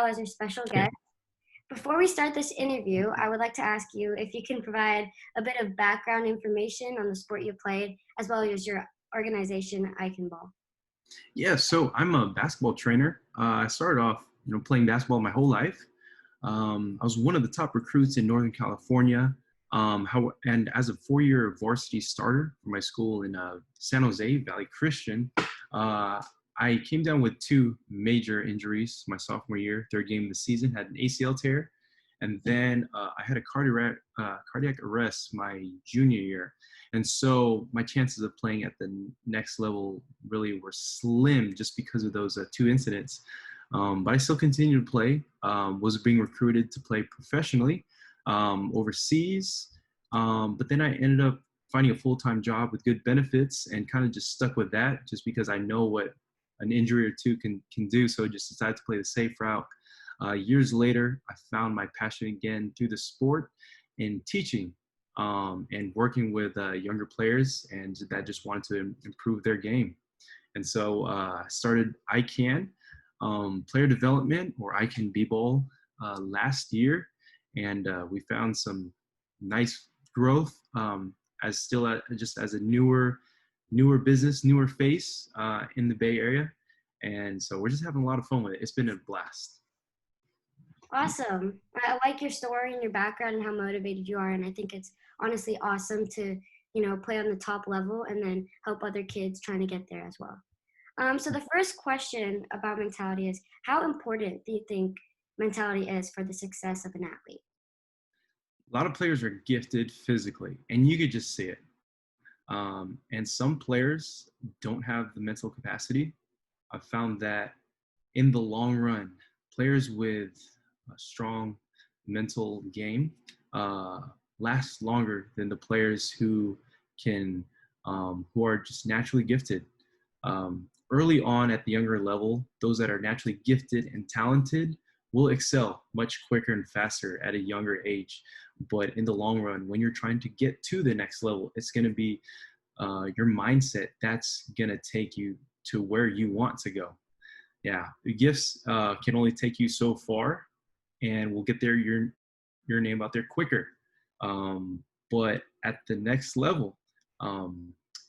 as your special Okay. guest. Before we start this interview, I would like to ask you if you can provide a bit of background information on the sport you played, as well as your organization, Icon Ball. Yeah, so I'm a basketball trainer. I started off, playing basketball my whole life. I was one of the top recruits in Northern California. And as a four-year varsity starter for my school in San Jose Valley Christian, I came down with two major injuries my sophomore year. Third game of the season, had an ACL tear, and then I had a cardiac arrest my junior year. And so my chances of playing at the next level really were slim just because of those two incidents. But I still continued to play, was being recruited to play professionally overseas. But then I ended up finding a full-time job with good benefits and kind of just stuck with that just because I know what an injury or two can do. So I just decided to play the safe route. Years later, I found my passion again through the sport in teaching and working with younger players, and that just wanted to improve their game. And so I started ICANN player development, or ICANN B-Ball, last year, and we found some nice growth just as a newer business, newer face in the Bay Area. And so we're just having a lot of fun with it. It's been a blast. Awesome. I like your story and your background and how motivated you are. And I think it's honestly awesome to, play on the top level and then help other kids trying to get there as well. So the first question about mentality is, how important do you think mentality is for the success of an athlete? A lot of players are gifted physically, and you could just see it. And some players don't have the mental capacity. I've found that in the long run, players with a strong mental game last longer than the players who are just naturally gifted. Early on at the younger level, those that are naturally gifted and talented will excel much quicker and faster at a younger age. But in the long run, when you're trying to get to the next level, it's going to be your mindset that's going to take you to where you want to go. Yeah, the gifts can only take you so far, and we'll get there your name out there quicker. But at the next level,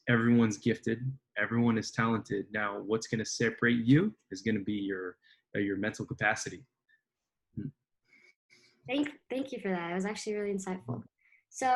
everyone's gifted, everyone is talented. Now, what's going to separate you is going to be your mental capacity. Thank you for that. It was actually really insightful. So,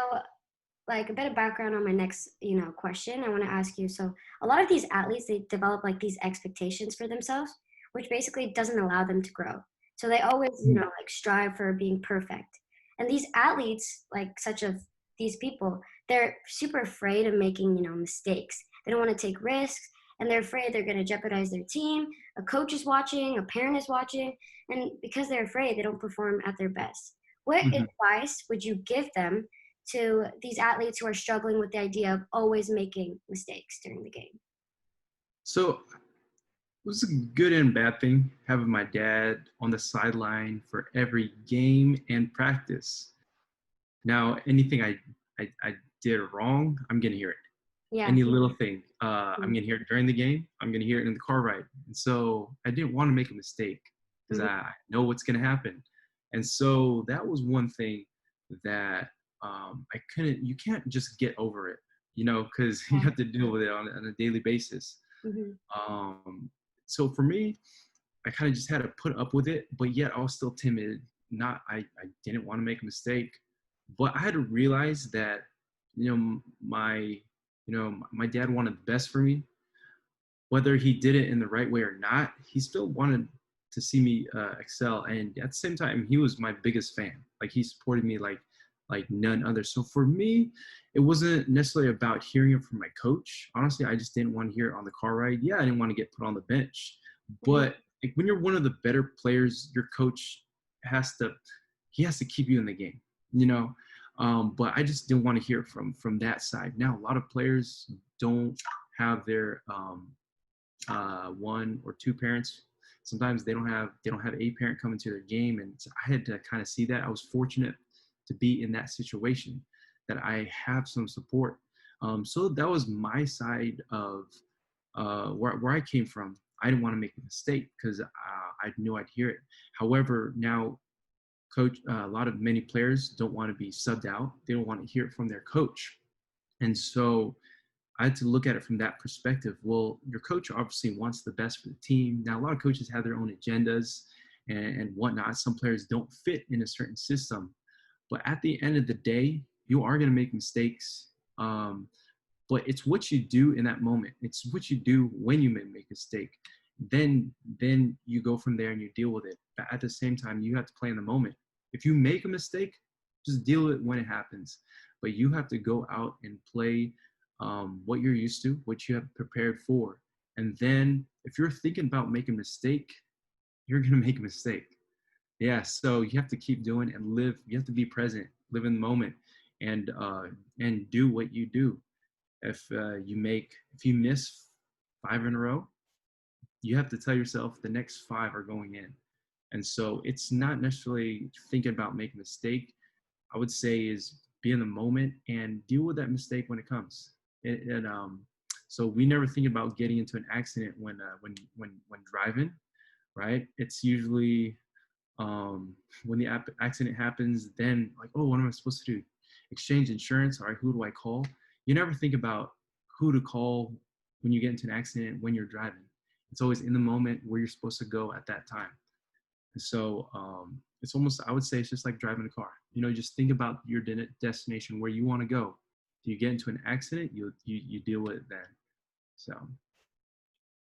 like a bit of background on my next, question I want to ask you. So, a lot of these athletes, they develop like these expectations for themselves, which basically doesn't allow them to grow. So they always, like strive for being perfect. And these athletes, like such of these people, they're super afraid of making, mistakes. They don't want to take risks, and they're afraid they're going to jeopardize their team. A coach is watching, a parent is watching, and because they're afraid, they don't perform at their best. What Mm-hmm. advice would you give them to these athletes who are struggling with the idea of always making mistakes during the game? So it was a good and bad thing having my dad on the sideline for every game and practice. Now, anything I did wrong, I'm going to hear it. Yeah. Any little thing, I'm Mhm. going to hear it during the game. I'm going to hear it in the car ride. And so I didn't want to make a mistake because Mhm. I know what's going to happen. And so that was one thing that you can't just get over it, because you Yeah. have to deal with it on a daily basis. Mhm. Um, so for me, I kind of just had to put up with it, but yet I was still timid. I didn't want to make a mistake, but I had to realize that, my dad wanted the best for me. Whether he did it in the right way or not, he still wanted to see me excel. And at the same time, he was my biggest fan. Like, he supported me like none other. So for me, it wasn't necessarily about hearing it from my coach. Honestly, I just didn't want to hear it on the car ride. Yeah, I didn't want to get put on the bench. Mhm. But like, when you're one of the better players, your coach has to he has to keep you in the game, you know. But I just didn't want to hear it from that side. Now, a lot of players don't have their one or two parents. Sometimes they don't have a parent coming to their game, and so I had to kind of see that. I was fortunate to be in that situation, that I have some support. So that was my side of where I came from. I didn't want to make a mistake because I knew I'd hear it. However, now coach, a lot of many players don't want to be subbed out. They don't want to hear it from their coach. And so I had to look at it from that perspective. Well, your coach obviously wants the best for the team. Now, a lot of coaches have their own agendas and whatnot. Some players don't fit in a certain system. But at the end of the day, you are going to make mistakes. But it's what you do in that moment. It's what you do when you make a mistake. Then you go from there and you deal with it. But at the same time, you have to play in the moment. If you make a mistake, just deal with it when it happens. But you have to go out and play what you're used to, what you have prepared for. And then if you're thinking about making a mistake, you're going to make a mistake. Yeah, so you have to keep doing and live. You have to be present, live in the moment, and do what you do. If you miss 5 in a row, you have to tell yourself the next 5 are going in. And so it's not necessarily thinking about making a mistake. I would say is be in the moment and deal with that mistake when it comes. So we never think about getting into an accident when driving, right? It's usually when the accident happens, then like, oh, what am I supposed to do? Exchange insurance. All right, who do I call? You never think about who to call when you get into an accident when you're driving. It's always in the moment where you're supposed to go at that time. And so it's almost, I would say it's just like driving a car. Just think about your destination, where you want to go. Do you get into an accident? You deal with it then. So.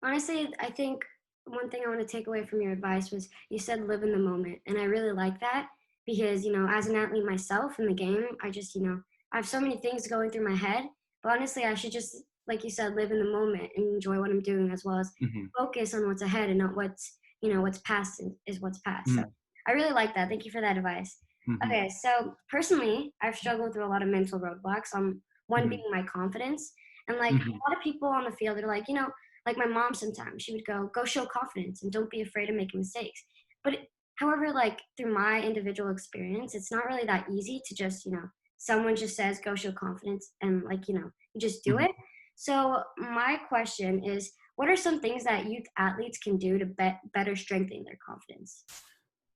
Honestly, I think one thing I want to take away from your advice was you said live in the moment. And I really like that because, as an athlete myself in the game, I just, I have so many things going through my head. But honestly, I should just, like you said, live in the moment and enjoy what I'm doing, as well as Mm-hmm. focus on what's ahead and not what's past is what's past. So Mm-hmm. I really like that. Thank you for that advice. Mm-hmm. Okay, so personally, I've struggled through a lot of mental roadblocks. One being my confidence. And like Mm-hmm. a lot of people on the field are like, like my mom sometimes, she would go show confidence and don't be afraid of making mistakes. But however, like through my individual experience, it's not really that easy to just, someone just says go show confidence and like, you just do Mm-hmm. it. So my question is, what are some things that youth athletes can do to better strengthen their confidence?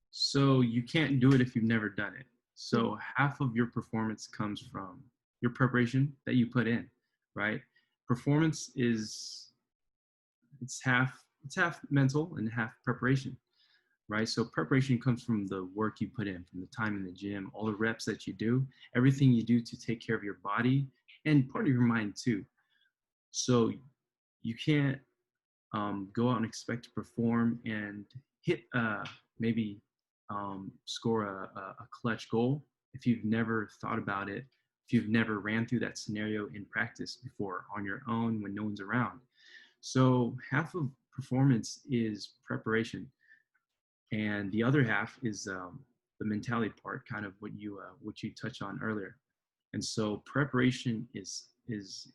So you can't do it if you've never done it. So half of your performance comes from your preparation that you put in, right? Performance is it's half mental and half preparation, right? So preparation comes from the work you put in, from the time in the gym, all the reps that you do, everything you do to take care of your body and part of your mind too. So you can't go out and expect to perform and hit maybe score a clutch goal if you've never thought about it, if you've never ran through that scenario in practice before on your own when no one's around. So half of performance is preparation, and the other half is the mentality part, kind of what you touched on earlier. And so preparation is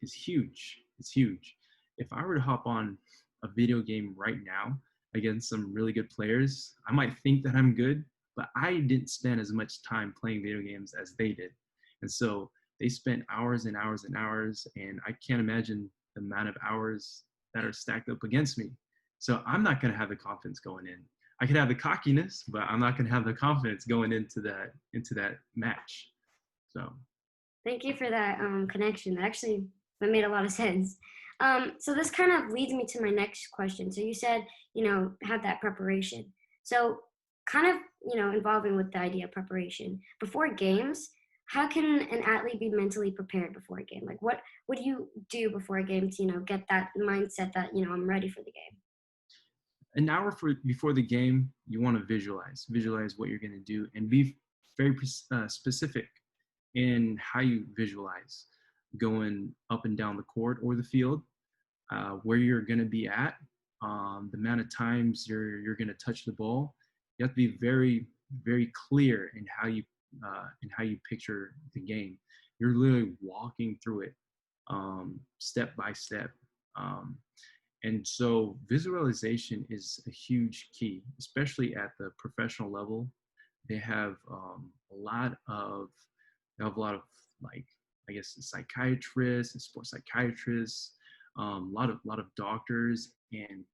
huge. It's huge. If I were to hop on a video game right now against some really good players, I might think that I'm good, but I didn't spend as much time playing video games as they did. And so they spent hours and hours and hours, and I can't imagine the amount of hours that are stacked up against me. So I'm not going to have the confidence going in. I could have the cockiness, but I'm not going to have the confidence going into that match. So. Thank you for that connection. That made a lot of sense. So this kind of leads me to my next question. So you said, have that preparation. So kind of, involving with the idea of preparation before games, how can an athlete be mentally prepared before a game? Like what would you do before a game to, get that mindset that, I'm ready for the game? An hour before the game, you want to visualize what you're going to do, and be very specific in how you visualize going up and down the court or the field, where you're going to be at, the amount of times you're going to touch the ball. You have to be very, very clear in how you picture the game. You're literally walking through it step by step. Um, and so visualization is a huge key, especially at the professional level. They have a lot of like, I guess, psychiatrists and sports psychiatrists, a lot of doctors, and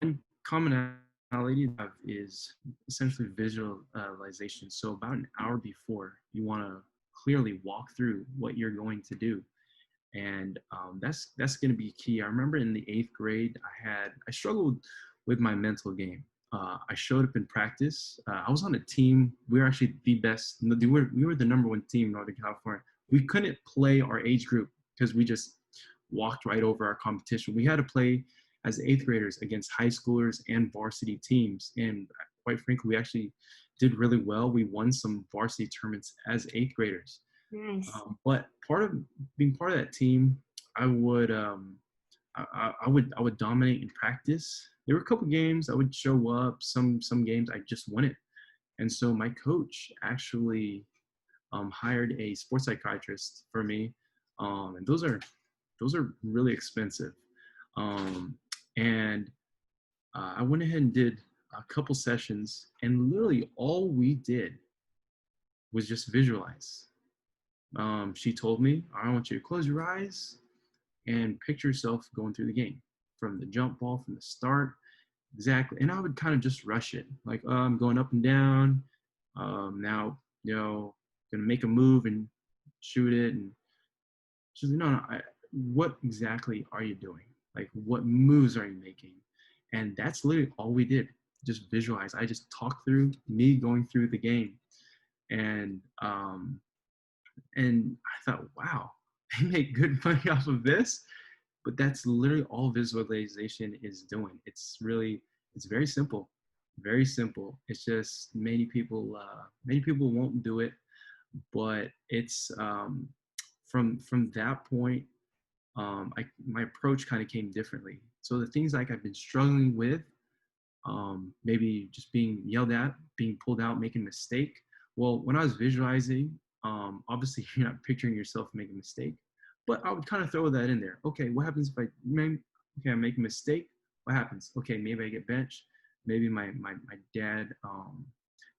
and commonality they have is essentially visualization. So about an hour before, you want to clearly walk through what you're going to do, and that's going to be key. I remember in the 8th grade, I struggled with my mental game. I showed up in practice. I was on a team. We were actually the best. We were the number one team in Northern California. We couldn't play our age group because we just walked right over our competition. We had to play as 8th graders against high schoolers and varsity teams. And quite frankly, we actually did really well. We won some varsity tournaments as 8th graders. Nice. But part of being part of that team, I would I would dominate in practice. There were a couple games I would show up. Some games I just won it. And so my coach actually hired a sports psychiatrist for me, and those are really expensive. Um, and I went ahead and did a couple sessions, and literally all we did was just visualize. She told me, I want you to close your eyes and picture yourself going through the game from the jump ball, from the start. Exactly. And I would kind of just rush it. Like, I'm going up and down. Now, going to make a move and shoot it. And she's like, no, what exactly are you doing? Like, what moves are you making? And that's literally all we did. Just visualize. I just talked through me going through the game. And, um, and I thought, wow, they make good money off of this. But that's literally all visualization is doing. It's very simple, very simple. It's just many people won't do it, but it's from that point, my approach kind of came differently. So the things like I've been struggling with, maybe just being yelled at, being pulled out, making a mistake. Well, when I was visualizing, obviously you're not picturing yourself making a mistake, but I would kind of throw that in there. Okay, what happens if I make a mistake? What happens? Okay, maybe I get benched. Maybe my dad,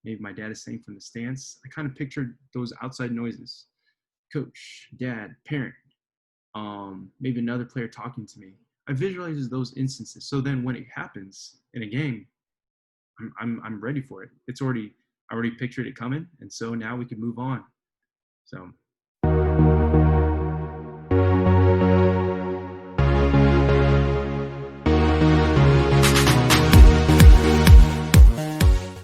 maybe my dad is saying from the stance. I kind of pictured those outside noises, coach, dad, parent, maybe another player talking to me. I visualize those instances. So then when it happens in a game, I'm ready for it. I already pictured it coming, and so now we can move on. So